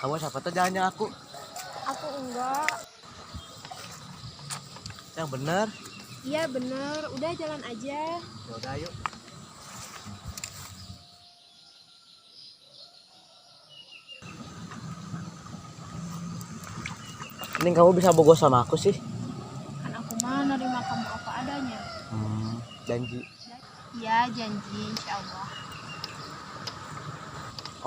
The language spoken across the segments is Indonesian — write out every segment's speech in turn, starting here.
Kamu siapa tuh jangan aku? Aku enggak. Yang bener. Iya bener, udah jalan aja. Ya udah yuk. Ini kamu bisa bogo sama aku sih? Kan aku mah nerima kamu apa adanya. Janji. Iya janji insya Allah.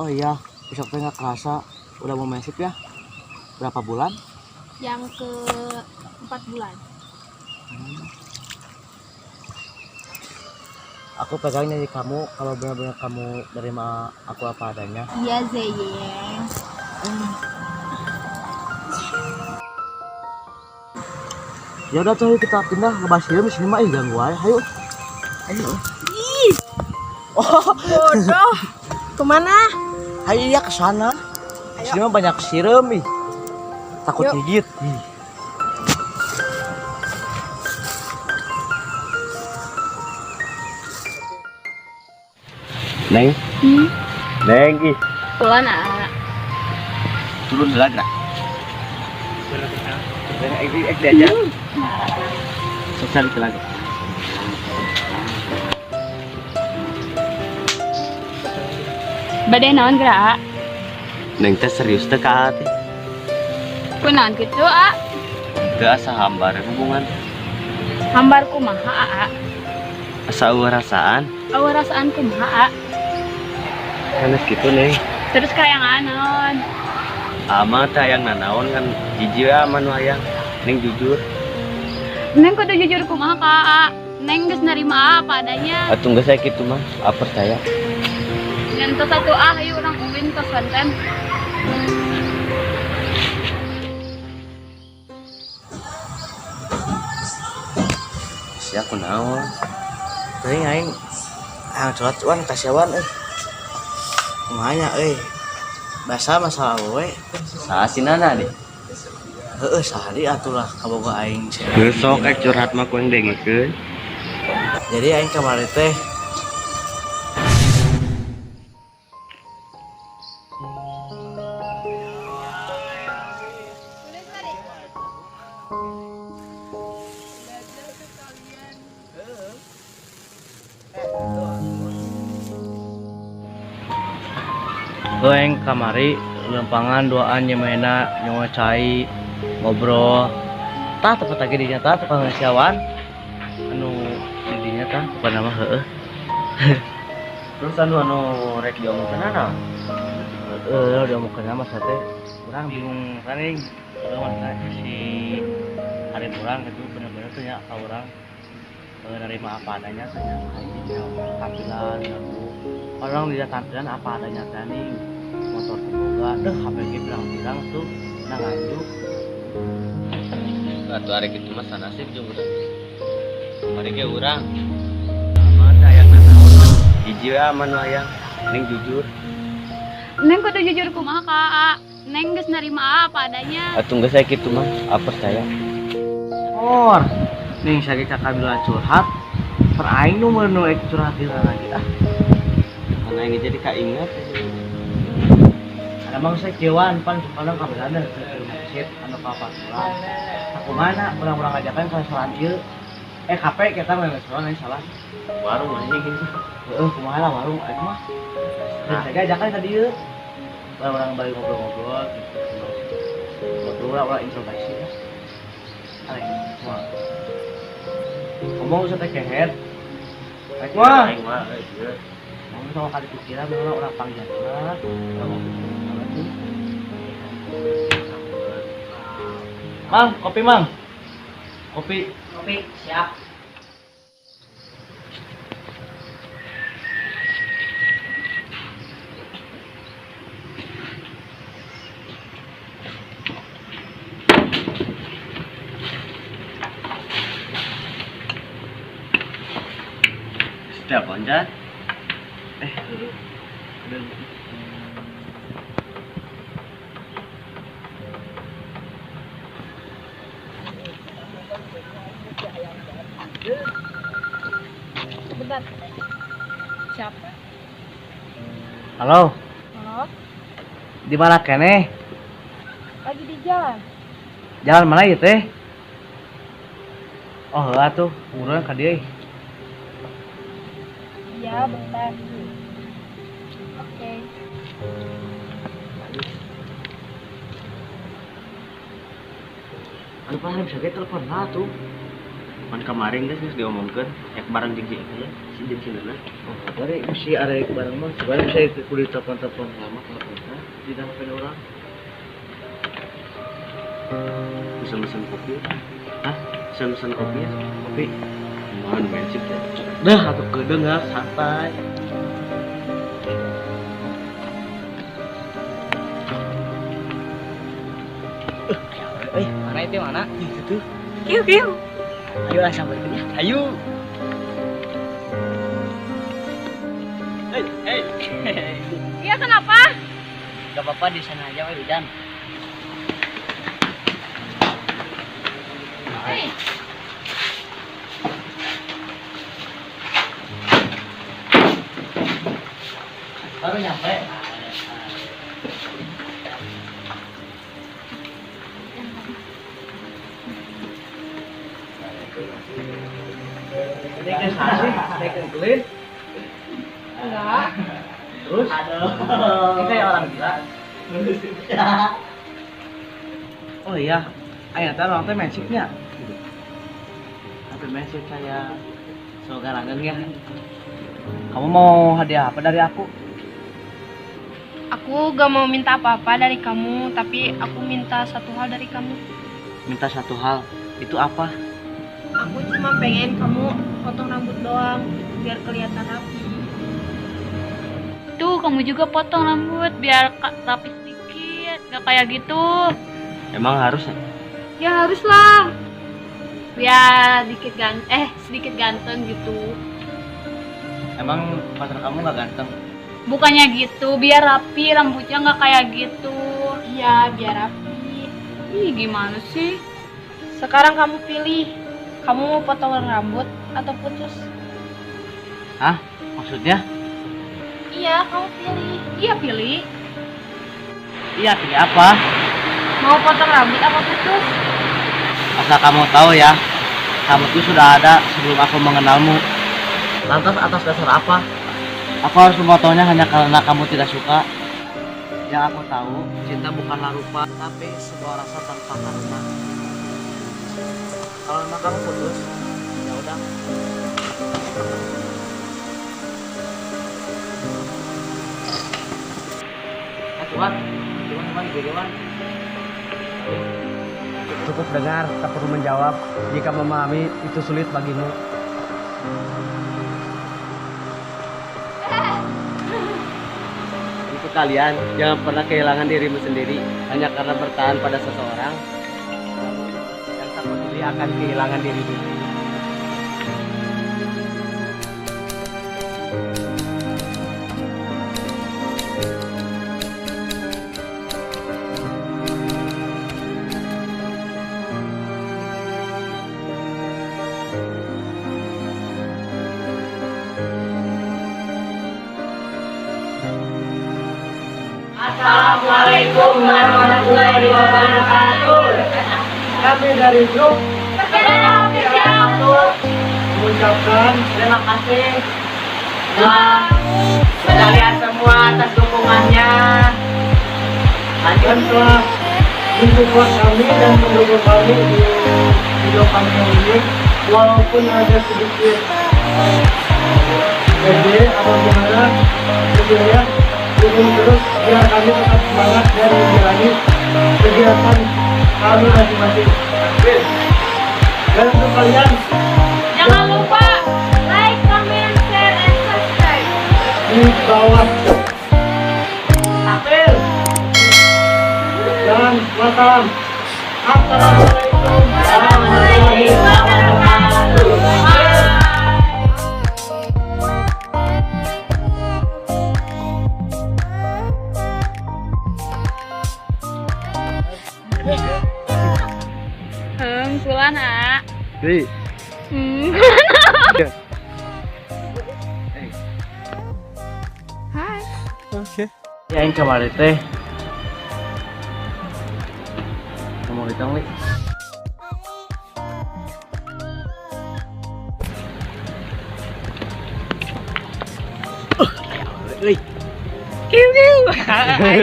Oh iya, besok teh nggak kerasa udah mau mensip ya? Berapa bulan? Yang ke 4 bulan. Aku pegang janji kamu kalau benar-benar kamu nerima aku apa adanya. Iya Zeyeng. Ya udah tuh kita pindah ke Basir sini mah ganggu aja. Ayo. Ayo. Ih. Oh, Bodoh. Kemana? ayo ya ke sana. Ayo. Sini mah banyak siram ih. Takut Yuk. gigit. Ih. Neng, Neng ih. Pelan ah. Turun dulu gerak. Dia aja. Sosial itu lagi. Badai naon gerak? Neng teh serius teh ka hati. Kunaon gitu ah? Teu asa hambar hubungan. Hambar kumaha ah? Asa eueuh rasaan. Awa rasaan kumaha ah? Hanes gitu Neng. Terus kayak naon? Ama teh hayang nanaon kan jijik ama nu hayang. Neng jujur. Neng kudu jujur kumaha ka ah? Neng geus narima apa adanya. Atuh geus saya kitu mah. Apa percaya? Nyentuh satu ah, ayo orang uwin ke konten. Sia kunaon? Teuing aing hayang cuat-cuan kasyawan Kumanya Basa masalah we. Saasinana deh. Heeh, sehari atulah kaboga aing. Geus sok curhat mah kuing dengikeun. Jadi aing kamari teh Goeng kamari lempangan doaan nyemena nyawa cai ngobrol tah tepat lagi dinya tah tukang ngasiawan anu didinya tah bukan nama heeh. Terus anu rek diomongkeun naon? Diomongkeun nama teh urang bingung paling urang mah si hari urang itu bener-bener tuh nya ka urang nerima apa adanya teh nya tampilan aku orang lihat tampilan apa adanya tadi motor terbuka HP bilang tuh nah nganjuk atuh hari kitu mah sanasib jeung urang mari ge urang sama teh hayang nanaon hiji we mah nu hayang ning jujur Neng kudu jujur kumaha ka ah? Neng geus narima apa adanya. atuh geus saya kitu mah apa percaya or ning sage kakak bilang curhat per aing nu meunu curhat lagi mana ini jadi kainget ada mang saya kewan pan kadang kabelan sip anu ka-4 bulan aku mana urang-urang ngajakan ka salat ieu KP kita mah restoran ini salah warung anjing gitu kumaha lah warung aing mah saya ajakan ka dieu orang balik ngobrol-ngobrol gitu ngobrol orang introspeksi ya aing mah ngomong usah teh keher aing mah ngomong sama kali pikiran orang panjang lah Mang, kopi mang. Kopi siap. Setiap loncat. Sebentar. Siapa? Halo, Halo? di mana kene? lagi di jalan. Jalan mana ya teh? Oh heula tuh, urang ka dieu. Iya, bentar. Oke. Anu paling bisa ge telepon lah tuh. Kan kemarin geus diomongkeun ek bareng jeung si Eka si jeung si Nana. Oh, bari si arek bareng mah, sebenarnya bisa kudu telepon-telepon lama telepon di dalam HP orang. Pesen kopi. Hah? Pesen kopi ya. Kopi. Mohon mensip ya. Dah atuh kedeung ya, santai. Mana itu mana? Itu. Kiu kiu. Ayo lah sampai ke dia. Ayo. Iya, kenapa? Gak apa-apa di sana aja, weh hujan. Hei. Baru nyampe. Ini kan sih, saya kumpulin. Enggak. Terus? Aduh. Ini kayak orang gila. Oh iya, ayo ntar orang teh mensipnya. Tapi mensip saya so garangan ya. Kamu mau hadiah apa dari aku? Aku gak mau minta apa-apa dari kamu, tapi aku minta satu hal dari kamu. Minta satu hal. Itu apa? Aku cuma pengen kamu potong rambut doang, biar kelihatan rapi. Tuh, kamu juga potong rambut biar rapi sedikit, gak kayak gitu. Emang harus Ya haruslah, biar sedikit ganteng gitu. Emang pacar kamu gak ganteng? Bukannya gitu, biar rapi rambutnya nggak kayak gitu. Iya, biar rapi. Ih, gimana sih? Sekarang kamu pilih, kamu mau potong rambut atau putus? Hah? Maksudnya? Iya, kamu pilih. Iya, pilih. Iya, pilih apa? Mau potong rambut apa putus? Asal kamu tahu ya, kamu itu sudah ada sebelum aku mengenalmu. Lantas atas dasar apa? Aku harus memotongnya hanya karena kamu tidak suka. Yang aku tahu, cinta bukanlah rupa, tapi sebuah rasa tanpa karena. Kalau memang kamu putus, ya udah. Cuman Dewan. cukup dengar, tak perlu menjawab. Jika memahami itu sulit bagimu. Untuk kalian, jangan pernah kehilangan dirimu sendiri hanya karena bertahan pada seseorang yang tak peduli akan kehilangan dirimu. Assalamualaikum warahmatullahi wabarakatuh. Kami dari grup Mengucapkan terima kasih buat kalian semua atas dukungannya. dan telah mensupport kami dan mendukung kami di video kami ini, walaupun ada sedikit pede atau gimana gitu ya, dukung terus biar kami tetap semangat dan menjalani kegiatan kami masing-masing. Dan untuk kalian Jangan lupa like, comment, share, and subscribe. di bawah April. dan wassalam. Assalamualaikum warahmatullahi wabarakatuh. Kulana. Hei. Hai. Oke. Ya yang kemarin teh itong li. Uy. Kiu kiu.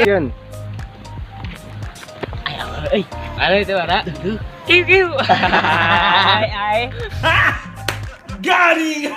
Yan. Ay, ano itu ada? Kiu kiu. Ai ai. Garing!